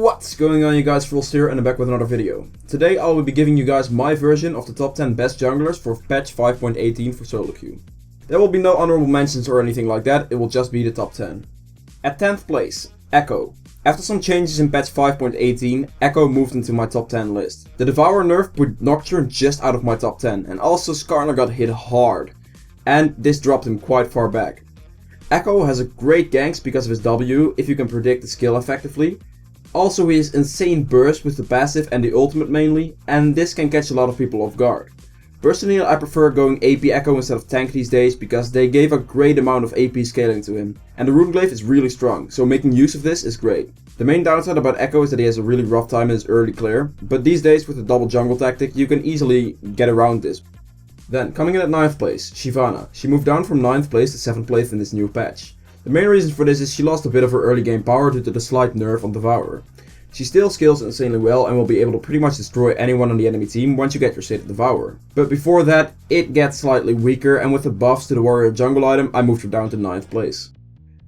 What's going on, you guys? Frost here and I'm back with another video. Today I will be giving you guys my version of the top 10 best junglers for patch 5.18 for solo queue. There will be no honorable mentions or anything like that, it will just be the top 10. At 10th place, Echo. After some changes in patch 5.18, Echo moved into my top 10 list. The Devourer nerf put Nocturne just out of my top 10, and also Skarner got hit hard. And this dropped him quite far back. Echo has a great ganks because of his W, if you can predict the skill effectively. Also, he has insane burst with the passive and the ultimate mainly, and this can catch a lot of people off guard. Personally, I prefer going AP Echo instead of tank these days because they gave a great amount of AP scaling to him. And the Runeglaive is really strong, so making use of this is great. The main downside about Echo is that he has a really rough time in his early clear, but these days with the double jungle tactic you can easily get around this. Then, coming in at 9th place, Shyvana. She moved down from 9th place to 7th place in this new patch. The main reason for this is she lost a bit of her early game power due to the slight nerf on Devourer. She still scales insanely well and will be able to pretty much destroy anyone on the enemy team once you get your State of Devourer. But before that, it gets slightly weaker, and with the buffs to the warrior jungle item, I moved her down to 9th place.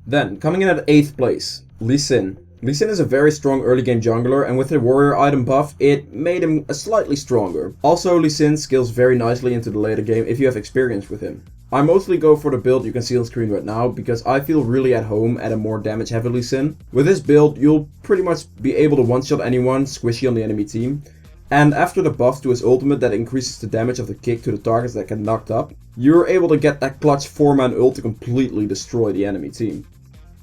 Then, coming in at 8th place, Elise. Elise is a very strong early game jungler, and with the warrior item buff, it made him slightly stronger. Also, Elise scales very nicely into the later game if you have experience with him. I mostly go for the build you can see on screen right now because I feel really at home at a more damage heavy Elise. With this build, you'll pretty much be able to one-shot anyone squishy on the enemy team. And after the buff to his ultimate that increases the damage of the kick to the targets that get knocked up, you're able to get that clutch 4-man ult to completely destroy the enemy team.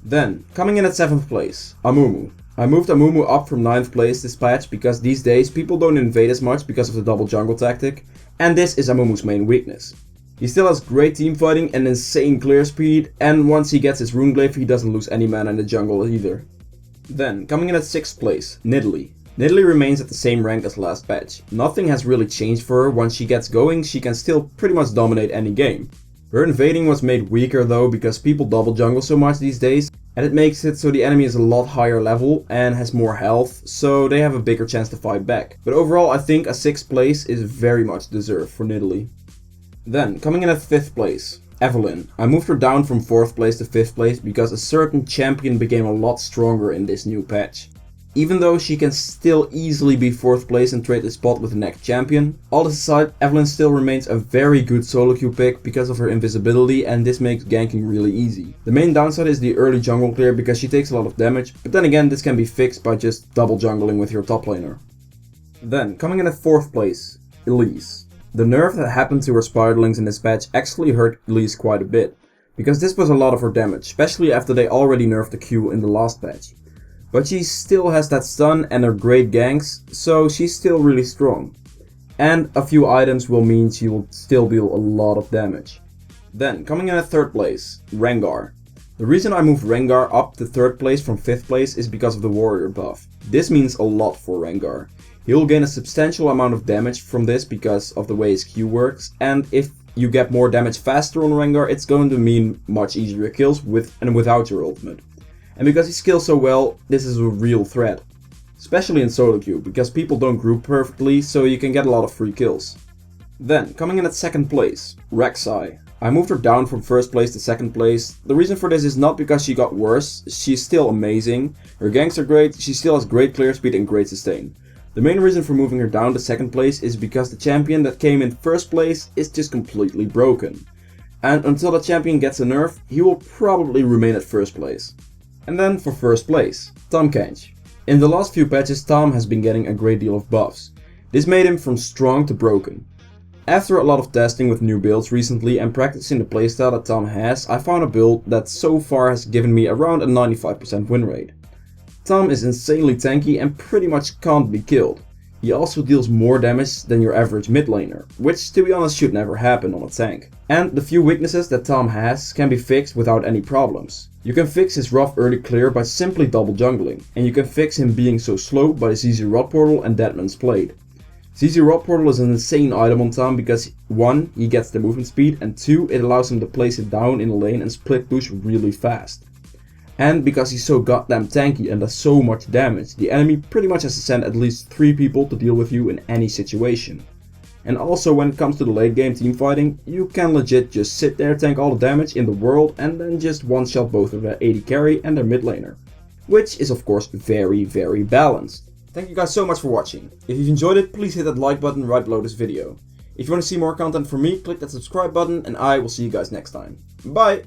Then, coming in at 7th place, Amumu. I moved Amumu up from 9th place this patch because these days people don't invade as much because of the double jungle tactic, and this is Amumu's main weakness. He still has great teamfighting and insane clear speed, and once he gets his Runeglaive he doesn't lose any mana in the jungle either. Then, coming in at 6th place, Natalie. Natalie remains at the same rank as last patch. Nothing has really changed for her. Once she gets going, she can still pretty much dominate any game. Her invading was made weaker though because people double jungle so much these days, and it makes it so the enemy is a lot higher level and has more health, so they have a bigger chance to fight back. But overall I think a 6th place is very much deserved for Natalie. Then, coming in at 5th place, Evelynn. I moved her down from 4th place to 5th place because a certain champion became a lot stronger in this new patch. Even though she can still easily be 4th place and trade the spot with the next champion, all this aside, Evelynn still remains a very good solo queue pick because of her invisibility, and this makes ganking really easy. The main downside is the early jungle clear because she takes a lot of damage, but then again this can be fixed by just double jungling with your top laner. Then, coming in at 4th place, Elise. The nerf that happened to her spiderlings in this patch actually hurt Elise quite a bit, because this was a lot of her damage, especially after they already nerfed the Q in the last patch. But she still has that stun and her great ganks, so she's still really strong. And a few items will mean she will still deal a lot of damage. Then, coming in at 3rd place, Rengar. The reason I moved Rengar up to 3rd place from 5th place is because of the warrior buff. This means a lot for Rengar. He will gain a substantial amount of damage from this because of the way his Q works, and if you get more damage faster on Rengar, it's going to mean much easier kills with and without your ultimate. And because he scales so well, this is a real threat. Especially in solo queue, because people don't group perfectly, so you can get a lot of free kills. Then, coming in at 2nd place, Rek'sai. I moved her down from 1st place to 2nd place. The reason for this is not because she got worse, she's still amazing. Her ganks are great, she still has great clear speed and great sustain. The main reason for moving her down to 2nd place is because the champion that came in 1st place is just completely broken. And until the champion gets a nerf, he will probably remain at 1st place. And then for 1st place, Tahm. In the last few patches, Tahm has been getting a great deal of buffs. This made him from strong to broken. After a lot of testing with new builds recently and practicing the playstyle that Tahm has, I found a build that so far has given me around a 95% win rate. Tahm is insanely tanky and pretty much can't be killed. He also deals more damage than your average mid laner, which to be honest should never happen on a tank. And the few weaknesses that Tahm has can be fixed without any problems. You can fix his rough early clear by simply double jungling, and you can fix him being so slow by ZZ Rot Portal and Deadman's Blade. ZZ Rot Portal is an insane item on Tahm because 1, he gets the movement speed, and 2, it allows him to place it down in a lane and split push really fast. And because he's so goddamn tanky and does so much damage, the enemy pretty much has to send at least 3 people to deal with you in any situation. And also when it comes to the late game teamfighting, you can legit just sit there, tank all the damage in the world and then just one-shot both of their AD carry and their mid laner. which is of course very, very balanced. Thank you guys so much for watching. If you've enjoyed it, please hit that like button right below this video. If you want to see more content from me, click that subscribe button and I will see you guys next time. Bye!